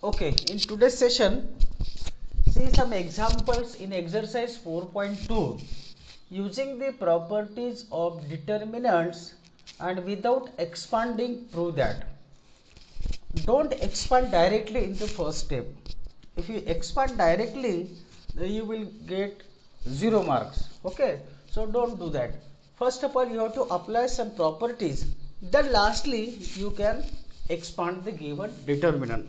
Okay, in today's session, see some examples in exercise 4.2 using the properties of determinants and without expanding prove that. Don't expand directly in the first step. If you expand directly, you will get 0 marks. Okay, so don't do that. First of all, you have to apply some properties. Then lastly, you can expand the given determinant.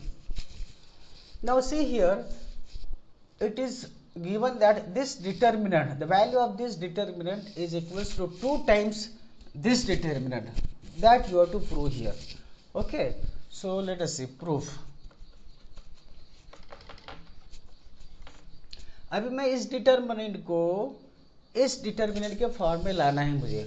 Now see here, it is given that this determinant, the value of this determinant is equals to 2 times this determinant, that you have to prove here. Okay, so let us see proof. अभी मैं इस determinant के form में लाना है मुझे,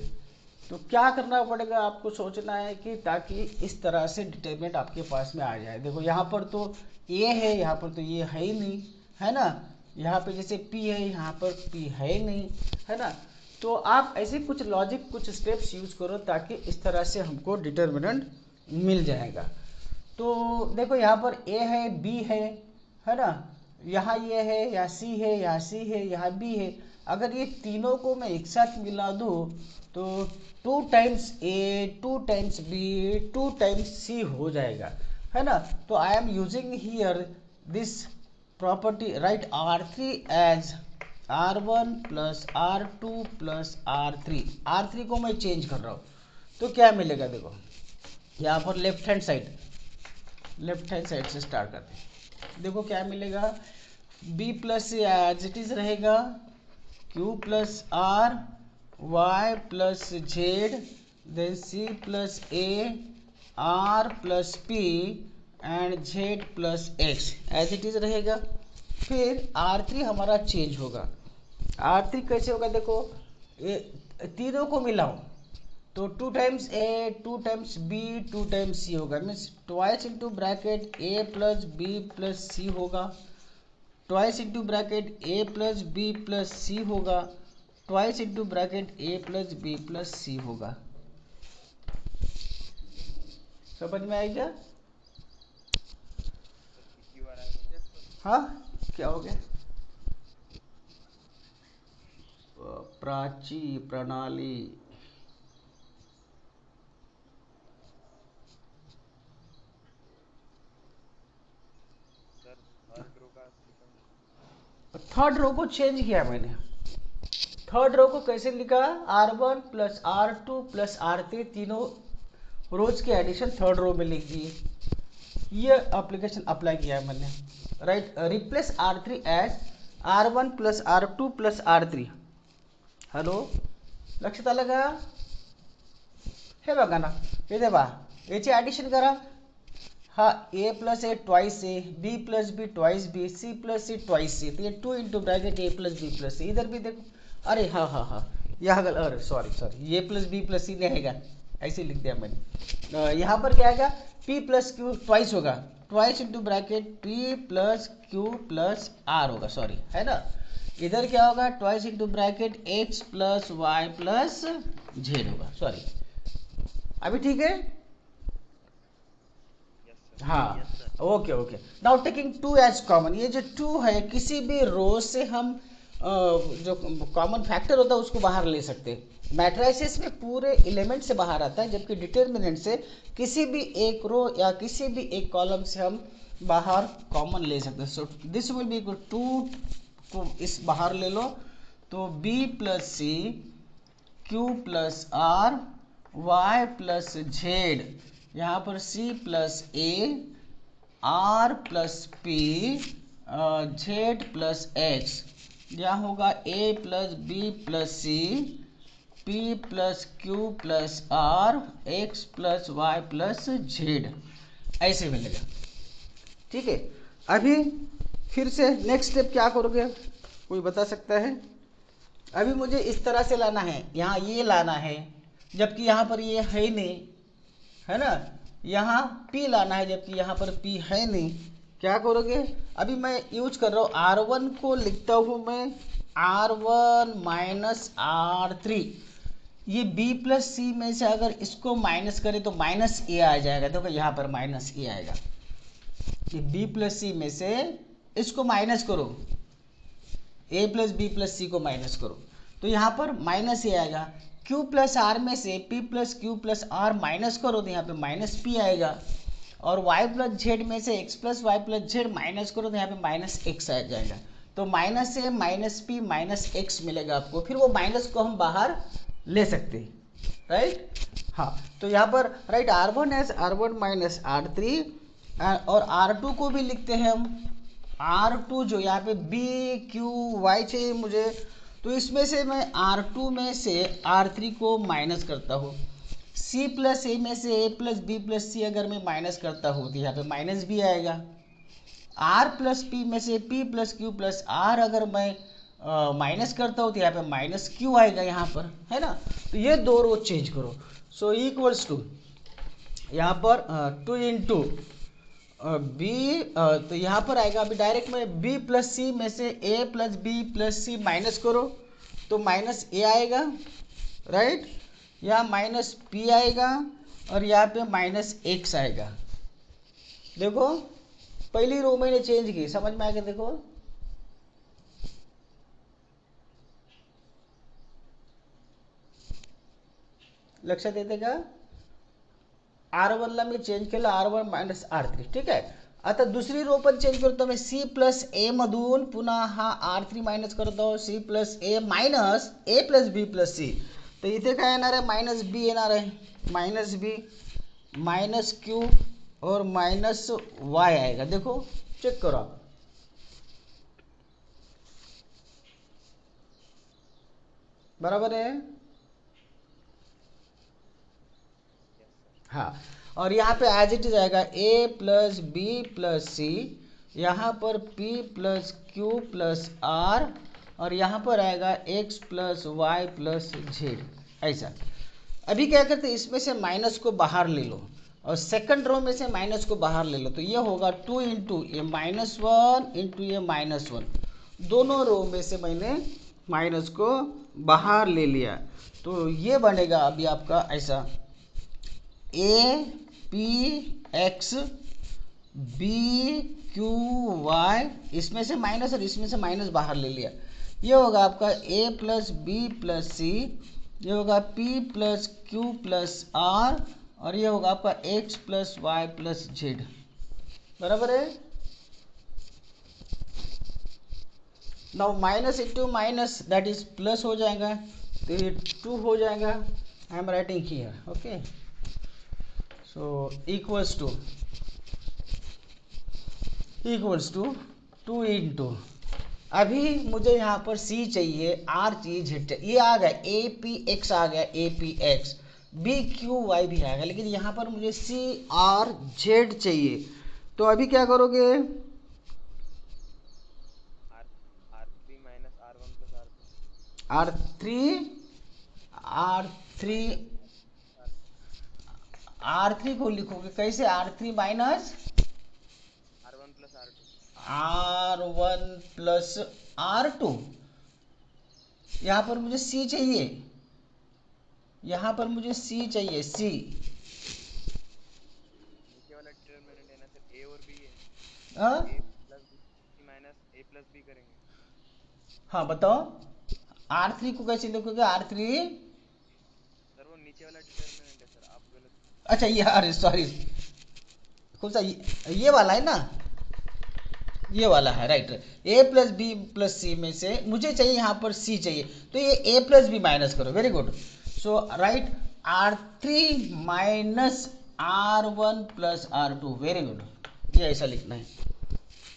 तो क्या करना पड़ेगा आपको, सोचना है कि ताकि इस तरह से डिटर्मिनेंट आपके पास में आ जाए। देखो यहाँ पर तो ए है, यहाँ पर तो ये है ही नहीं, है ना। यहाँ पे जैसे पी है, यहाँ पर पी है ही नहीं, है ना। तो आप ऐसे कुछ लॉजिक, कुछ स्टेप्स यूज करो ताकि इस तरह से हमको डिटर्मिनेंट मिल जाएगा। तो देखो यहाँ पर ए है, बी है ना, यहाँ ये है, यहाँ सी है, यहाँ सी है, यहाँ बी है। अगर ये तीनों को मैं एक साथ मिला दूँ तो 2 times A, 2 times B, 2 times C हो जाएगा, है ना। तो I am using here this property, right R3 as R1 plus R2 plus R3। R3 को मैं चेंज कर रहा हूँ, तो क्या मिलेगा देखो यहाँ पर लेफ्ट हैंड साइड से स्टार्ट करते हैं। देखो क्या मिलेगा, B plus as it is रहेगा, Q plus R, Y plus Z, then C plus A, R plus P and Z plus X as it is रहेगा। फिर R3 हमारा चेंज होगा। R3 कैसे होगा, देखो ये तीनों को मिलाऊं तो 2 times A, 2 times B, 2 times सी होगा, means twice into bracket A plus B plus सी होगा, twice into bracket A plus B plus सी होगा, twice into bracket A plus B plus सी होगा। समझ में आई क्या? हाँ, क्या हो गया? प्राची प्रणाली, थर्ड रो को चेंज किया मैंने। थर्ड रो को कैसे लिखा, R1 plus R2 plus R3, तीनों रोज के एडिशन थर्ड रो में लिख दिए। ये एप्लीकेशन अप्लाई किया है मैंने, right. Replace R3 as R1 plus R2 plus R3। Hello, लक्षात आलं का? हे बघा ना, इथे बा याची ॲडिशन करा। हाँ, A plus A twice A, B plus B twice B, C plus C twice C, तो ये 2 into bracket A plus B plus C. इधर भी देखो, अरे हाँ हाँ हाँ, यहाँ गल, अरे सॉरी, ए प्लस बी प्लस सी नहीं आएगा, ऐसे लिख दिया मैंने। यहाँ पर क्या आएगा, पी प्लस क्यू ट्वाइस होगा, twice into bracket P plus Q plus R होगा, सॉरी, है ना। इधर क्या होगा, twice into bracket X plus Y plus Z होगा, सॉरी। अभी ठीक है? हाँ, okay. Now taking 2 as common, ये जो 2 है किसी भी रो से हम जो कॉमन फैक्टर होता है उसको बाहर ले सकते हैं। मैट्रिसेस में पूरे एलिमेंट से बाहर आता है, जबकि डिटर्मिनेंट से किसी भी एक रो या किसी भी एक कॉलम से हम बाहर कॉमन ले सकते हैं। So this will be equal 2 को इस बाहर ले लो, तो b plus C, q plus R, y plus Z, यहाँ पर c plus A, r plus P, Z plus X, यहाँ होगा a plus B plus C, p plus Q plus R, x plus Y plus Z, ऐसे मिलेगा। ठीक है, अभी फिर से नेक्स्ट स्टेप क्या करोगे, कोई बता सकता है? अभी मुझे इस तरह से लाना है, यहाँ ये लाना है, जबकि यहाँ पर ये है नहीं, है ना। यहाँ P लाना है, जबकि यहाँ पर P है नहीं। क्या करोगे, अभी मैं यूज कर रहा हूँ R1 को लिखता हूँ मैं R1 माइनस R3। ये B प्लस सी में से अगर इसको माइनस करें तो माइनस ए आ जाएगा। देखो यहाँ पर माइनस ए आएगा, कि बी प्लस सी में से इसको माइनस करो, ए प्लस बी प्लस सी को माइनस करो, तो यहाँ पर माइनस ए आएगा। क्यू प्लस आर में से P plus Q plus R minus करो तो यहाँ पे माइनस पी आएगा। और y प्लस जेड में से x plus Y plus Z minus करो तो यहाँ पे माइनस एक्स आ जाएगा। तो minus A minus P minus X मिलेगा आपको, फिर वो माइनस को हम बाहर ले सकते हैं, राइट। हाँ, तो यहाँ पर right R1 as R1 minus R3 और R2 को भी लिखते हैं हम R2, जो यहाँ पे B Q Y चाहिए मुझे, तो इसमें से मैं R2 में से R3 को माइनस करता हूँ। C प्लस ए में से A प्लस बी प्लस सी अगर मैं माइनस करता हूँ तो यहाँ पे माइनस भी आएगा। R प्लस P में से P plus Q plus R अगर मैं माइनस करता हूँ तो यहाँ पे माइनस Q आएगा यहाँ पर, है ना। तो ये दो रो चेंज करो। सो इक्वल्स टू यहाँ पर 2 इंटू बी, तो यहाँ पर आएगा अभी डायरेक्ट में B प्लस सी में से A plus B plus C minus करो तो माइनस ए आएगा, राइट। यहाँ माइनस पी आएगा और यहाँ पे माइनस एक्स आएगा। देखो पहली रो मैंने चेंज की, समझ में आ गया। देखो लक्ष्य देते का R1 ला मी चेंज केलं R1 मायनस R3, ठीक आहे। आता दुसरी रो पण चेंज करतो मी, C प्लस ए मधून पुन्हा हा R3 मायनस करतो, C प्लस ए मायनस ए प्लस बी प्लस सी, तर इथे काय येणार आहे मायनस बी येणार आहे, मायनस बी मायनस क्यू और माइनस वाई आएगा। देखो चेक करो आप, बराबर है। हाँ, और यहाँ पे एज इट इज आएगा a plus B plus C, यहाँ पर p plus Q plus R और यहाँ पर आएगा x plus Y plus Z, ऐसा। अभी क्या करते हैं, इसमें से माइनस को बाहर ले लो और सेकंड रो में से माइनस को बाहर ले लो, तो ये होगा 2 इंटू ए माइनस वन इंटू ए माइनस वन। दोनों रो में से मैंने माइनस को बाहर ले लिया, तो ये बनेगा अभी आपका ऐसा A P X B Q Y, इसमें से माइनस और इसमें से माइनस बाहर ले लिया, ये होगा आपका A plus B plus C, ये होगा P plus Q plus R और ये होगा आपका X plus Y plus Z, बराबर है। Now minus into minus that is plus हो जाएगा, तो ये 2 हो जाएगा। I am writing here, okay. So equals to 2 into, अभी मुझे यहाँ पर C चाहिए, R चाहिए, Z चाहिए, ये आ गया ए पी एक्स आ गया, A P X B Q Y भी आएगा, लेकिन यहाँ पर मुझे C R Z चाहिए। तो अभी क्या करोगे, R3 को लिखोगे कैसे, R3 minus R1 plus R2, यहाँ पर मुझे C चाहिए, यहाँ पर मुझे C चाहिए, C हाँ बताओ R3 को कैसे लिखोगे, R3 सर वो नीचे वाला डिटरमिनेंट है सर, आप गलत, अच्छा ये, अरे सॉरी, कौन सा ये वाला है ना, ये वाला है, राइट। ए प्लस बी प्लस सी में से मुझे चाहिए यहाँ पर C चाहिए, तो ये ए प्लस बी माइनस करो, very good. So right R3 minus R1 plus R2, very good, ये ऐसा लिखना है।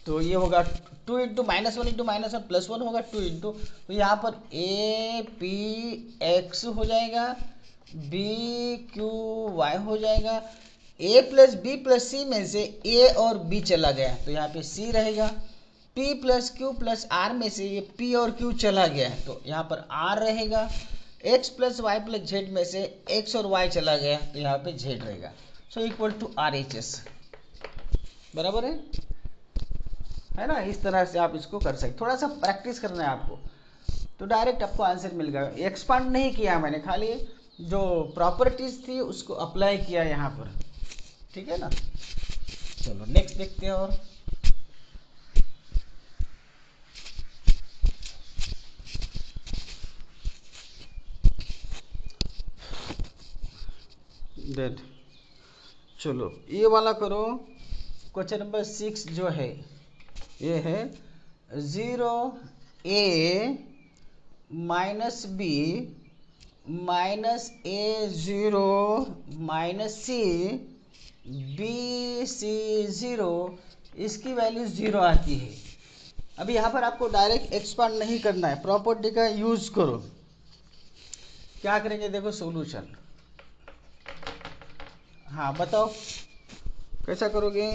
तो ये होगा 2 into minus one into minus one plus one होगा 2 इंटू, तो यहाँ पर ए पी एक्स हो जाएगा, बी क्यू वाई हो जाएगा, ए प्लस बी प्लस सी में से ए और बी चला गया तो यहाँ पे सी रहेगा, P plus Q plus R में से ये पी और क्यू चला गया तो यहाँ पर आर रहेगा, X plus Y plus Z में से एक्स और वाई चला गया तो यहाँ पे जेड रहेगा। So equal to R H S, बराबर है ना। इस तरह से आप इसको कर सकते, थोड़ा सा प्रैक्टिस करना है आपको, तो डायरेक्ट आपको आंसर मिल गया। एक्सपांड नहीं किया मैंने, खाली जो प्रॉपर्टीज थी उसको अप्लाई किया यहाँ पर, ठीक है ना। चलो नेक्स्ट देखते हैं। और डेट, चलो ये वाला करो। क्वेश्चन नंबर 6 जो है ये है 0a minus B minus a0 minus C B C 0, इसकी वैल्यू 0 आती है। अभी यहाँ पर आपको डायरेक्ट एक्सपांड नहीं करना है, प्रॉपर्टी का यूज करो। क्या करेंगे देखो सॉल्यूशन। हाँ बताओ कैसा करोगे।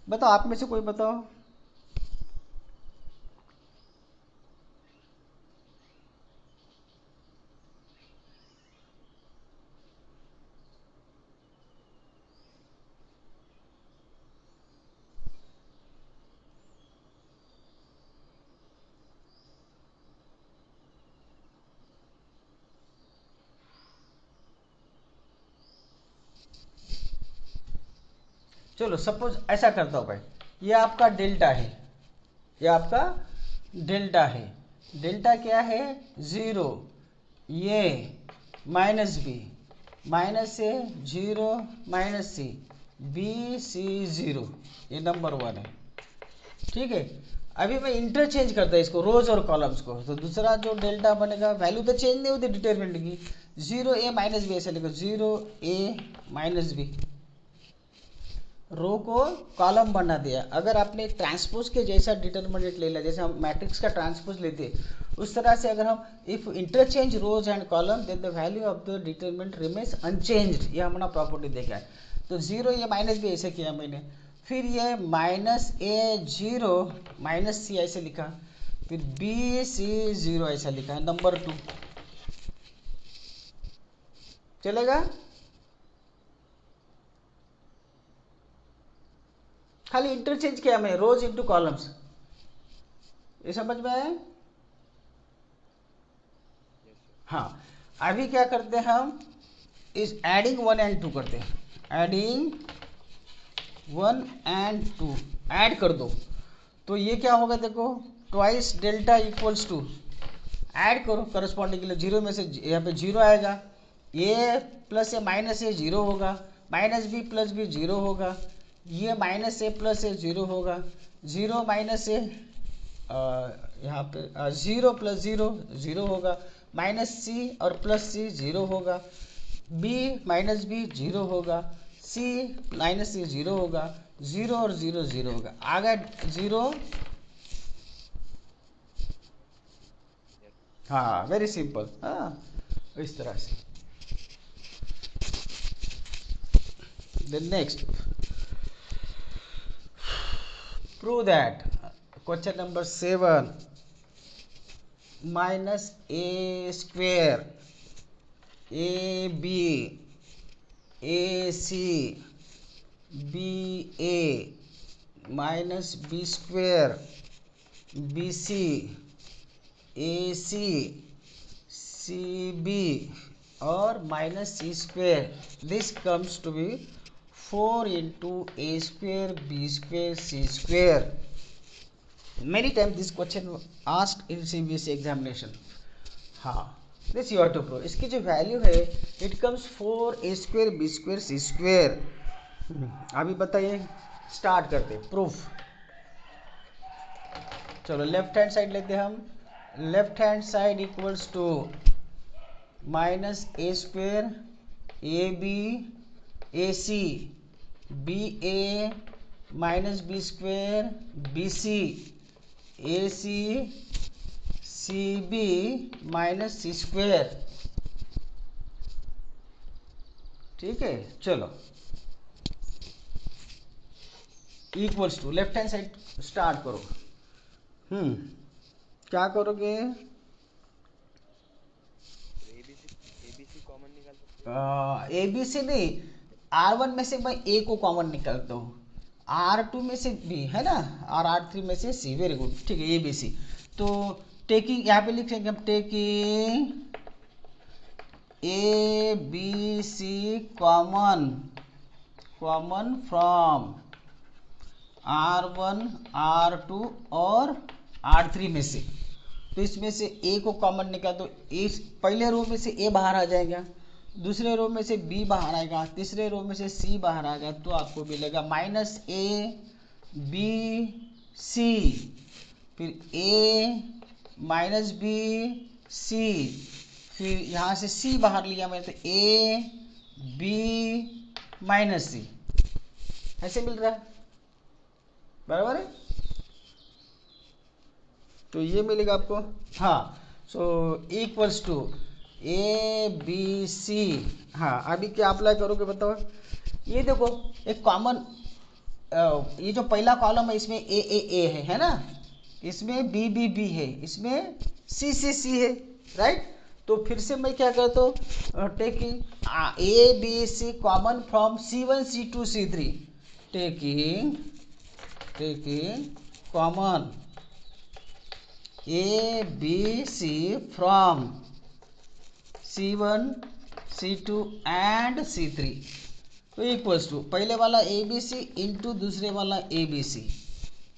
बताओ, आप में से कोई बताओ। चलो सपोज ऐसा करता हूँ भाई, ये आपका डेल्टा है, ये आपका डेल्टा है। डेल्टा क्या है 0, ये माइनस बी माइनस ए 0 माइनस सी बी सी 0, ये नंबर 1 है। ठीक है, अभी मैं इंटरचेंज करता है इसको, रोज और कॉलम्स को, तो दूसरा जो डेल्टा बनेगा, वैल्यू तो चेंज नहीं होती डिटरमिनेंट की, 0a माइनस बी ऐसे लिखो, 0a माइनस बी, रो को कॉलम बना दिया। अगर आपने ट्रांसपोज के जैसा डिटरमिनेंट ले लिया, जैसे हम मैट्रिक्स का ट्रांसपोज लेते हैं, उस तरह से अगर हम if interchange rows and column then the value of the determinant remains unchanged, ये हमारा प्रॉपर्टी देखा है। तो 0 ये माइनस बी ऐसे किया मैंने, फिर ये माइनस ए 0 माइनस सी ऐसे लिखा, फिर बी सी 0 ऐसा लिखा है, नंबर 2 चलेगा। खाली इंटरचेंज किया मैं रोज इंटू कॉलम्स, ये समझ में आया। हाँ, अभी क्या करते हैं हम, इस एडिंग 1 एंड 2 करते हैं, एडिंग 1 एंड 2 ऐड कर दो, तो ये क्या होगा देखो, twice delta equals to, add करो करस्पॉन्डिंग के लिए, 0 में से यहाँ पे 0 आएगा, ए प्लस ए माइनस ए 0 होगा, माइनस बी प्लस बी 0 होगा, ये माइनस ए प्लस ए 0 होगा, 0 माइनस ए यहाँ पे 0 प्लस 0 0 होगा, माइनस सी और प्लस सी 0 होगा, बी माइनस बी 0 होगा, सी माइनस सी 0 होगा, 0 और 0 0 होगा, आगे 0। हाँ वेरी सिंपल, हाँ इस तरह से। Then next, prove that, question number 7, minus A square A B A C B A minus B square B C A C C B और minus C square, this comes to be 4 into A square B square C square. Many times this question asked in CBSE examination. हाँ, this you have to prove. इसकी जो value है it comes 4 a square b square c square। अभी बताइए, start करते proof. चलो left hand side लेते हैं हम, left hand side equals to minus A square A B A C B A minus B square B C A C C b minus C square. ठीक है, चलो equals to, left hand side start करो। क्या करोगे, ABC common निकाल सकते A B C नहीं, R1 में से मैं ए को कॉमन निकालता हूँ, R2 में से बी है ना, और R3 में से सी। वेरी गुड, ठीक है, ए बी सी। तो टेकिंग, यहाँ पे लिखेंगे हम taking a B c common from R1 R2 और R3 में से। तो इसमें से ए को कॉमन निकाल दो, इस पहले रो में से ए बाहर आ जाएगा, दूसरे रो में से बी बाहर आएगा, तीसरे रो में से सी बाहर आएगा, तो आपको मिलेगा माइनस ए बी सी, फिर ए माइनस बी सी, फिर यहाँ से सी बाहर लिया मैंने, तो ए बी माइनस सी, ऐसे मिल रहा है, बराबर है। तो ये मिलेगा आपको, हाँ। So equals to a B c. हाँ, अभी क्या अप्लाई करोगे बताओ। ये देखो एक कॉमन, ये जो पहला कॉलम है इसमें ए है ना, इसमें बी बी बी है, इसमें सी सी सी है, राइट। तो फिर से मैं क्या करता हूँ, taking a B c common from C1 C2 C3, taking common a B c from C1 C2 and C3, तो इक्वल्स टू पहले वाला ए बी सी इंटू दूसरे वाला ए बी सी।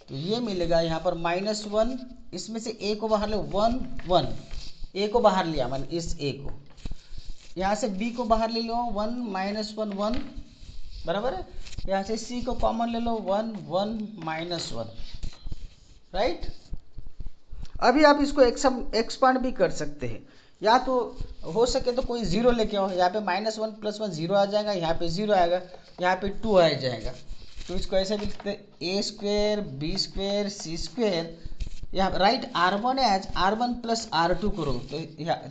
तो ये मिलेगा यहाँ पर -1, इसमें से ए को बाहर ले 1 1, ए को बाहर लिया मैंने, इस ए को, यहाँ से बी को बाहर ले लो 1 -1 1, बराबर है। यहाँ से सी को कॉमन ले लो 1 1 -1, राइट। अभी आप इसको एक्सपांड भी कर सकते हैं, या तो हो सके तो कोई जीरो लेके आओ, यहाँ पे -1 + 1 0 आ जाएगा, यहाँ पे 0 आएगा, यहाँ पे 2 आ जाएगा। तो इसको ऐसे भी लिखते हैं a² b² c², यहाँ right R1 as R1 + R2 करो, तो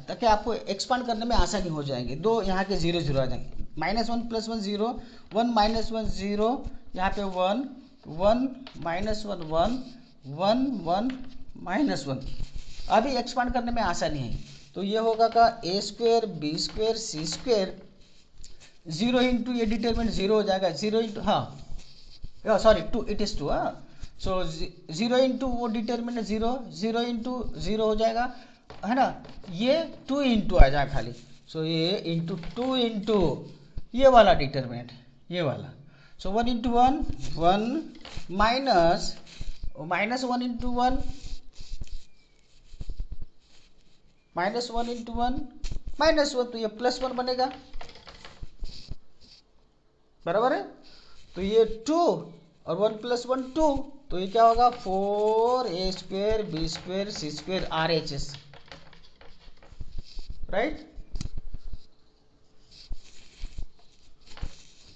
ताकि आपको एक्सपांड करने में आसानी हो जाएंगे। दो यहाँ के 0 0 आ जाएंगे, -1 + 1 0, 1 -1 0, यहाँ पे 1 1 -1 1 1 1 -1। अभी एक्सपांड करने में आसानी है, तो ये होगा का a² b² c², 0 इंटू ये डिटरमिनेंट 0 हो जाएगा, 0 इंटू, हाँ सॉरी 2, इट इज़ 2, हाँ। सो 0 इंटू वो डिटरमिनेंट 0, 0 इंटू 0 हो जाएगा, है ना, ये 2 इंटू आ जाएगा खाली। सो ये इंटू 2 इंटू ये वाला डिटरमिनेंट, ये वाला। सो 1 इंटू 1 1 माइनस -1 इंटू 1 -1 इंटू 1 -1, तो ये +1 बनेगा, बराबर है। तो ये 2 और 1 + 1 2, तो ये क्या होगा 4a² b² c² RHS, right,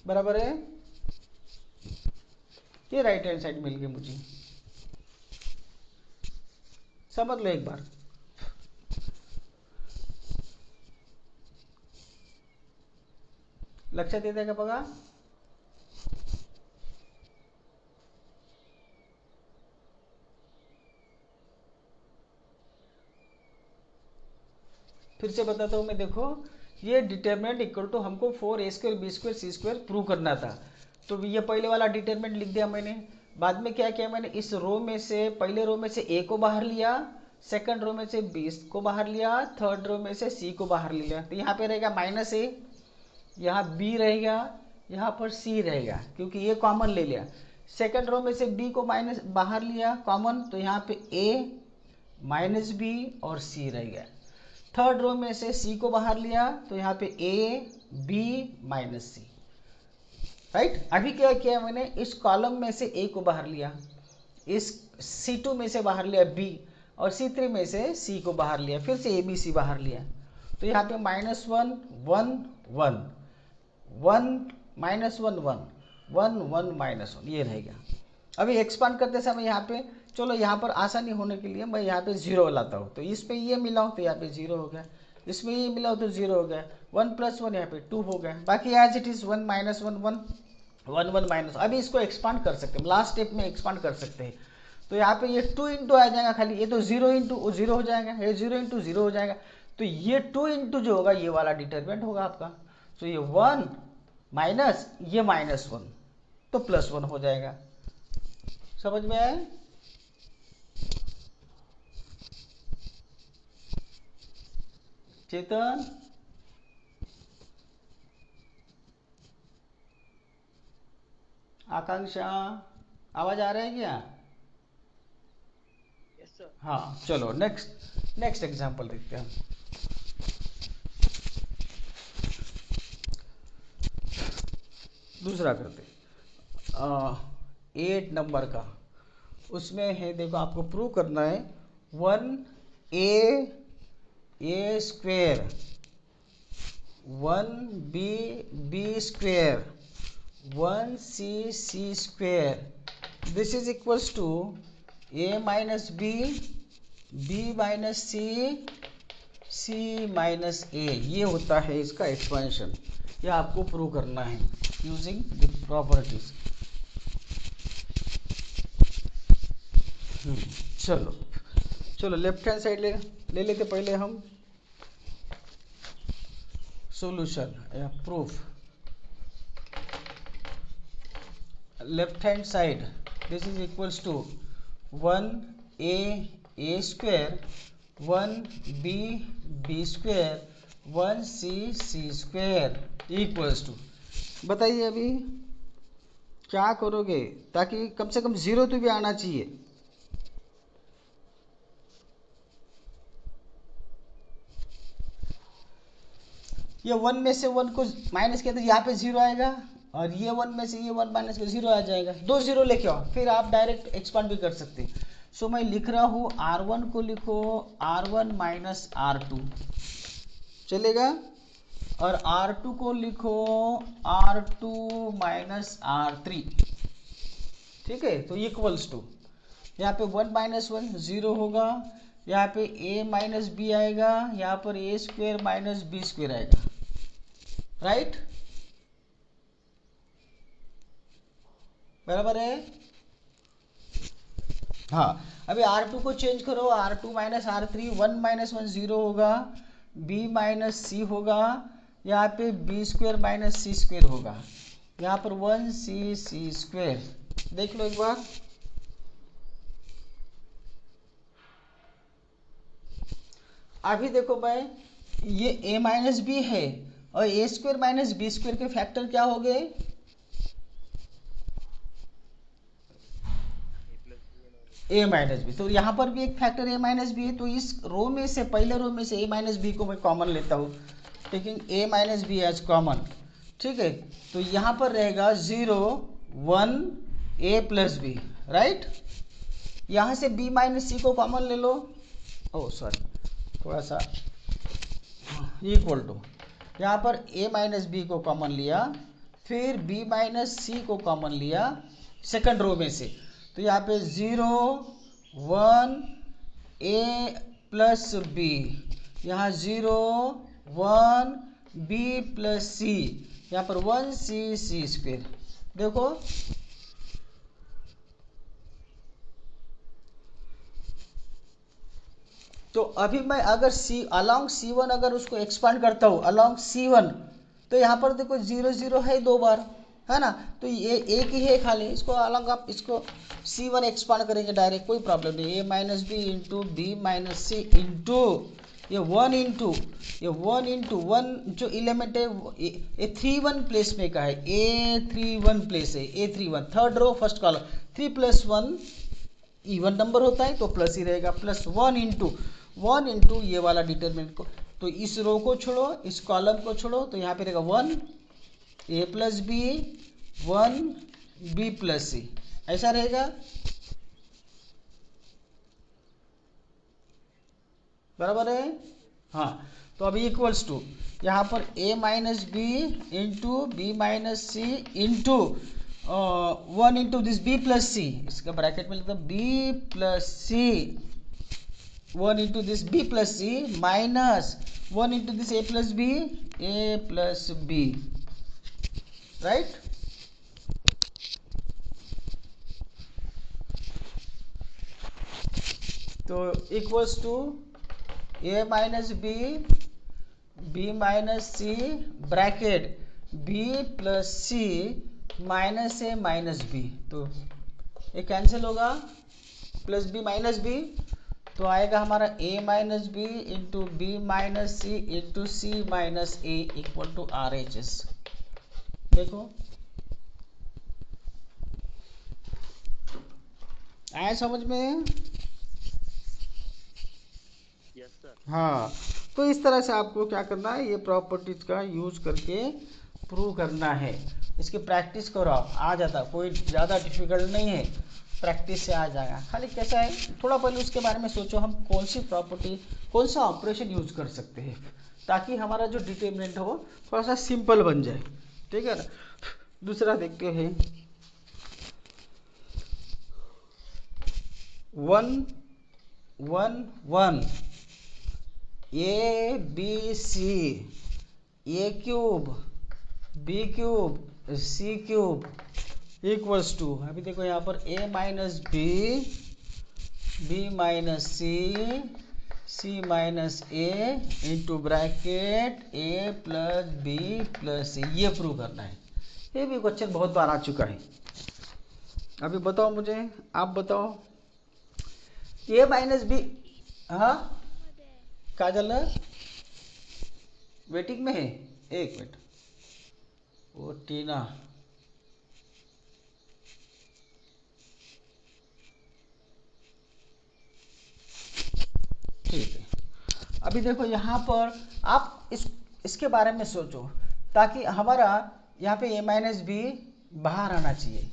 बराबर है। ये राइट हैंड साइड मिल गई मुझे, समझ लो एक बार। लक्षात येते का बघा। फिर से बताता हूँ मैं, देखो ये डिटरमिनेंट इक्वल टू हमको 4a² b² c² प्रूव करना था, तो ये पहले वाला डिटरमिनेंट लिख दिया मैंने। बाद में क्या किया मैंने, इस रो में से, पहले रो में से a को बाहर लिया, सेकंड रो में से b को बाहर लिया, थर्ड रो में से c को बाहर लिया। तो यहाँ पे रहेगा -a, यहाँ b रहेगा, यहाँ पर c रहेगा, क्योंकि ये कॉमन ले लिया। सेकंड रो में से b को माइनस बाहर लिया कॉमन, तो यहाँ पे a -b और c रहेगा। थर्ड रो में से c को बाहर लिया, तो यहाँ पे a b -c, राइट। अभी क्या किया मैंने, इस कॉलम में से a को बाहर लिया, इस C2 में से बाहर लिया b, और C3 में से c को बाहर लिया, फिर से a b c बाहर लिया। तो यहाँ पे -1 1 1 1 -1 1 1 -1, ये रहेगा। अभी एक्सपांड करते समय यहाँ पे, चलो यहाँ पर आसानी होने के लिए मैं यहाँ पे 0 लाता हूँ, तो इस पे ये मिलाऊँ तो यहाँ पे 0 हो गया, इसमें ये मिलाऊँ तो 0 हो गया, 1 + 1 यहाँ पे 2 हो गया, बाकी एज इट इज़ 1 -1 1 1 1 अभी इसको एक्सपांड कर सकते हैं, लास्ट स्टेप में एक्सपांड कर सकते हैं। तो यहाँ पे ये 2 इंटू आ जाएगा खाली, ये तो 0 इंटू 0 हो जाएगा, ये 0 इंटू 0 हो जाएगा। तो ये 2 इंटू जो होगा ये वाला डिटरमिनेंट होगा आपका। तो ये 1 माइनस ये -1 तो +1 हो जाएगा। समझ में आया? चेतन, आकांक्षा, आवाज आ रहा है क्या? Yes sir. हाँ चलो नेक्स्ट एग्जांपल देखते हैं। दूसरा करते 8 नंबर का, उसमें है देखो आपको प्रूव करना है 1a square 1b square 1c square this is equals to a minus b minus c minus a। ये होता है इसका एक्सपेंशन। ये आपको प्रूव करना है यूजिंग द प्रॉपर्टीज। चलो लेफ्ट हैंड साइड ले लेते पहले हम सॉल्यूशन या proof. Left hand side this is equals to 1a square 1b square 1c square equals to. बताइए अभी क्या करोगे ताकि कम से कम 0 तो भी आना चाहिए। ये 1 में से 1 को माइनस किया तो यहाँ पे 0 आएगा, और ये 1 में से ये 1 माइनस के 0 आ जाएगा। 2 0 लेके आओ, फिर आप डायरेक्ट एक्सपांड भी कर सकते हैं। सो मैं लिख रहा हूँ R1 को लिखो R1 माइनस R2 चलेगा, और R2 को लिखो R2 माइनस R3। ठीक है, तो इक्वल्स टू यहाँ पे 1 माइनस 1 0 होगा, यहाँ पे a माइनस बी आएगा, यहाँ पर a square minus B square आएगा। राइट, बराबर है। हाँ, अभी R2 को चेंज करो, R2 माइनस R3 1 माइनस 1 0 होगा, b माइनस सी होगा, यहाँ पे B square minus C square होगा, यहाँ पर 1c स्क्वेयर। देख लो एक बार, अभी देखो भाई ये a माइनस बी है और a square minus B square के फैक्टर क्या हो गए? a minus B. तो यहाँ पर भी एक फैक्टर a माइनस बी है, तो इस रो में से पहले रो में से a माइनस बी को मैं कॉमन लेता हूँ, taking a minus b as common. ठीक है, तो यहाँ पर रहेगा 0 1 a प्लस बी। राइट, यहाँ से b माइनस सी को कॉमन ले लो, ओ सॉरी थोड़ा सा, इक्वल टू यहाँ पर a माइनस बी को कॉमन लिया, फिर b माइनस सी को कॉमन लिया सेकंड रो में से, तो यहाँ पे 0 1 a प्लस बी, यहाँ 0 1 b प्लस सी, यहाँ पर 1c स्क्वेयर। देखो तो अभी मैं अगर अलॉन्ग C1 अगर उसको एक्सपांड करता हूँ अलॉन्ग C1, तो यहाँ पर देखो 0 0 है 2 बार, है ना, तो ये एक ही है खाली, इसको अलग आप इसको C1 एक्सपांड करेंगे डायरेक्ट, कोई प्रॉब्लम नहीं। a minus B into B minus C into ये 1 इंटू 1 जो एलिमेंट है ये 3 1 प्लेस में का है, A31 प्लेस है, A31 third row first column, 3 + 1 even number होता है तो प्लस ही रहेगा, प्लस 1 इंटू ये वाला डिटरमिनेंट को, तो इस रो को छोड़ो इस कॉलम को छोड़ो, तो यहाँ पे रहेगा 1 a plus B 1 b plus C, ऐसा रहेगा। बराबर है। हाँ, तो अभी इक्वल्स टू यहाँ पर a minus B into B minus C into 1 into this b plus C, इसका ब्रैकेट में लिखता b plus C 1 into this b plus C minus 1 into this a plus B. Right, तो equals to a minus B B minus C bracket B plus C minus A minus B, तो ये cancel होगा, plus B minus B, तो आएगा हमारा a minus B into B minus C into c minus a equal to R H s. देखो आया समझ में? Yes sir. हाँ, तो इस तरह से आपको क्या करना है, ये प्रॉपर्टीज का यूज करके प्रूव करना है। इसकी प्रैक्टिस करो, आ जाता, कोई ज़्यादा डिफिकल्ट नहीं है, प्रैक्टिस से आ जाएगा। खाली कैसा है, थोड़ा पहले उसके बारे में सोचो, हम कौन सी प्रॉपर्टी, कौन सा ऑपरेशन यूज कर सकते हैं, ताकि हमारा जो डिटरमिनेंट हो थोड़ा सा सिंपल बन जाए, ठीक है ना। दूसरा देखते हैं, 1 1 1 A B C A cube B cube C cube equals to, अभी देखो यहाँ पर a minus B B minus C C minus A into bracket A plus B plus C, ये प्रूव करना है। ये भी क्वेश्चन बहुत बार आ चुका है। अभी बताओ मुझे, आप बताओ, a माइनस बी, हाँ क्या चल रहा है, वेटिंग में है, एक मिनट, वो टीना, ठीक है। अभी देखो यहाँ पर आप इसके बारे में सोचो, ताकि हमारा यहाँ पे a माइनस बी बाहर आना चाहिए।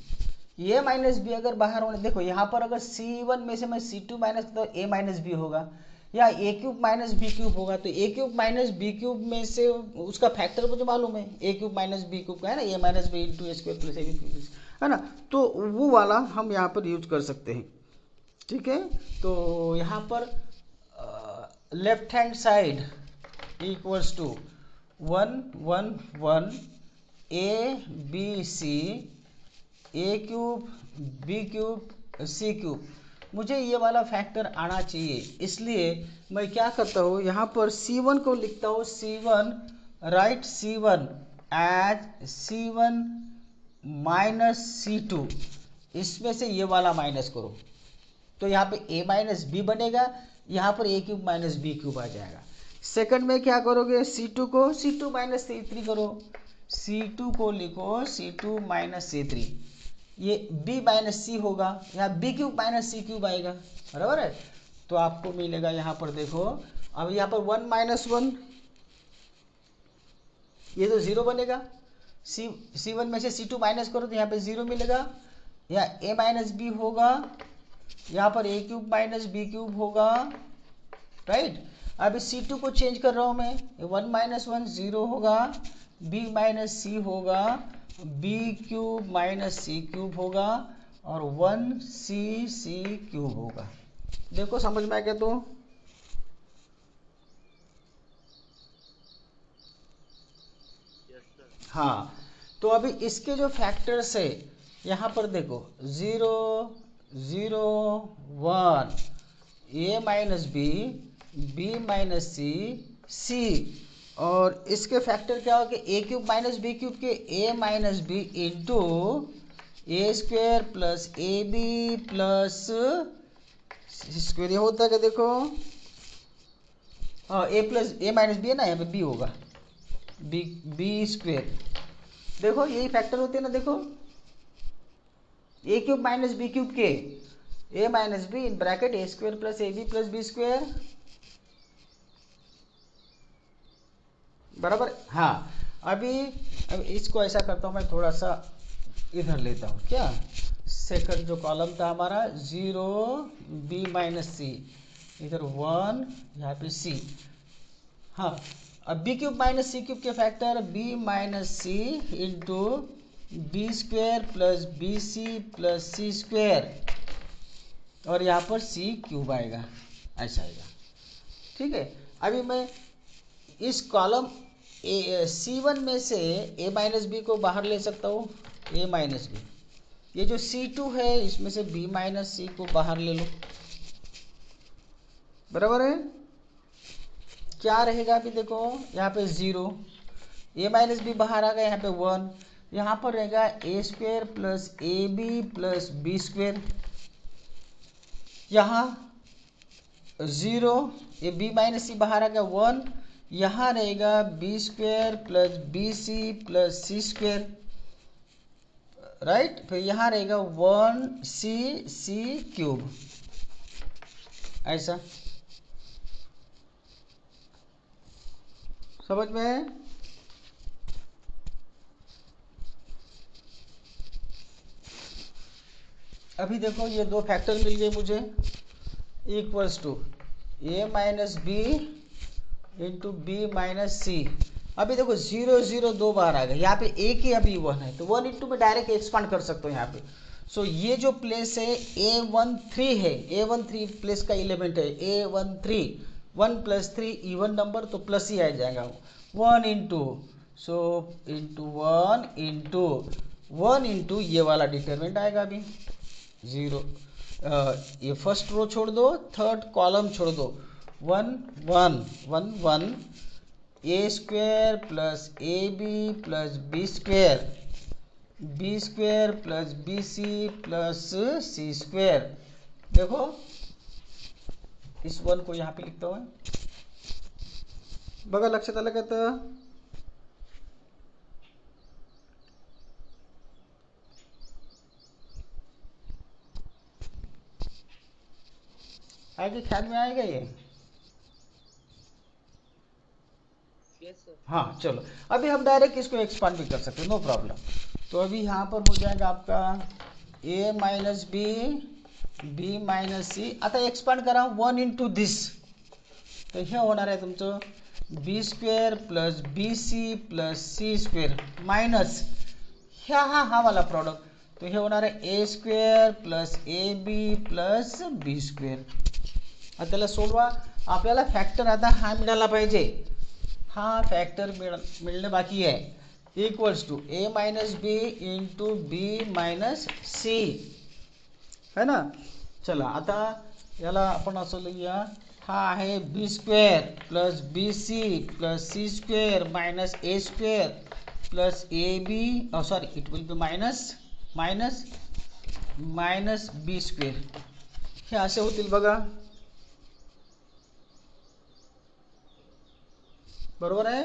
a माइनस बी अगर बाहर होने, देखो यहाँ पर अगर c1 में से मैं c2 माइनस तो a माइनस बी होगा, या a cube minus B cube होगा, तो a cube minus B cube में से उसका फैक्टर मुझे मालूम है, a cube minus B cube का है ना, a minus B into a square plus A B plus, है ना, तो वो वाला हम यहाँ पर यूज कर सकते हैं, ठीक है। तो यहाँ पर left hand side equals to 1 1 1 A B C A cube B cube C cube, मुझे ये वाला फैक्टर आना चाहिए, इसलिए मैं क्या करता हूँ, यहाँ पर C1 को लिखता हूँ, C1 right C1 as C1 minus C2, इसमें से ये वाला माइनस करो, तो यहाँ पे a माइनस बी बनेगा, यहाँ पर a cube minus B cube आ जाएगा। सेकंड में क्या करोगे, C2 को C2 माइनस C3 करो, C2 को लिखो C2 माइनस C3, ये b माइनस सी होगा, यहाँ b cube minus C cube आएगा, बराबर है। तो आपको मिलेगा यहाँ पर देखो, अब यहाँ पर 1 माइनस 1, ये तो 0 बनेगा, C1 में से C2 माइनस करो तो यहाँ पे 0 मिलेगा, यहाँ a माइनस बी होगा, यहाँ पर a cube minus B cube होगा, राइट। अभी C2 को चेंज कर रहा हूँ मैं, 1 माइनस 1 0 होगा, b माइनस सी होगा, b cube minus C cube होगा, और 1 सी सी क्यूब होगा। देखो समझ में आ गया? तो हाँ, तो अभी इसके जो फैक्टर्स है यहाँ पर देखो, 0 0 1 a minus B B minus C C, और इसके फैक्टर क्या हो कि a cube minus B cube के a minus B into A square plus A B plus square, ये होता है क्या, देखो हाँ, a plus A minus B है ना, यहाँ पे b होगा, बी स्क्वेयर, देखो यही फैक्टर होते हैं ना, देखो A cube minus B cube के A minus B in bracket A square plus A B plus B square, बराबर। हाँ, अभी इसको ऐसा करता हूँ मैं, थोड़ा सा इधर लेता हूँ, क्या सेकंड जो कॉलम था हमारा 0 बी माइनस सी, इधर 1, यहाँ पे सी, हाँ, अब B cube minus C cube के फैक्टर बी माइनस सी into B square plus B C plus सी स्क्वेयर, और यहाँ पर सी क्यूब आएगा, ऐसा आएगा, ठीक है। अभी मैं इस कॉलम C1 में से a माइनस बी को बाहर ले सकता हूँ, a माइनस बी, ये जो C2 है इसमें से b माइनस सी को बाहर ले लो, बराबर है। क्या रहेगा अभी देखो यहाँ पे 0, ए माइनस बी बाहर आ गया, यहाँ पे 1, यहाँ पर रहेगा A square plus A B plus B square, यहाँ 0, ये बी माइनस सी बाहर आ गया 1, यहाँ रहेगा B square plus B C plus सी स्क्वेयर, राइट। फिर यहाँ रहेगा 1 सी सी क्यूब, ऐसा समझ में है। अभी देखो ये दो फैक्टर मिल गए मुझे, equals to A minus B into B minus C. अभी देखो 0 0 दो बार आ गए, यहाँ पे एक ही अभी 1 है, तो 1 इंटू में डायरेक्ट एक्सपांड कर सकते हो यहाँ पे। सो ये जो प्लेस है A13 है, A13 प्लेस का एलिमेंट है A13, 1 + 3 इवन नंबर तो प्लस ही आ जाएगा, 1 इंटू, सो इंटू 1 इंटू ये वाला डिटरमिनेंट आएगा अभी 0। ये फर्स्ट रो छोड़ दो, थर्ड कॉलम छोड़ दो, 1 1 1 1 a square plus A B plus B square, B square plus B C plus C square. देखो इस 1 को यहाँ पे लिखता हूँ, बघा लक्षात आलं का? तर आगे ख्याल में आएगा ये? हाँ चलो, अभी हम डायरेक्ट इसको एक्सपांड भी कर सकते हैं, नो प्रॉब्लेम। तो अभी यहाँ पर हो जाएगा आपका ए माइनस बी बी माइनस सी। आता एक्सपांड करा 1 इंटू दिस, तर हे होणार आहे तुमचं B square plus B C plus C square minus हा वाला प्रॉडक्ट, तो हे होणार आहे A square plus A B plus B square. आता त्याला सोडवा, आपल्याला फॅक्टर आता हा मिळाला पाहिजे, हा फॅक्टर मिळणे बाकी आहे, equals to A minus B into B minus C, है ना। चला आता याला आपण असं लिहूया, हा आहे B square plus B C plus C square minus A square plus A B, sorry it will be minus B square, हे असे होतील बघा, बरोबर आहे।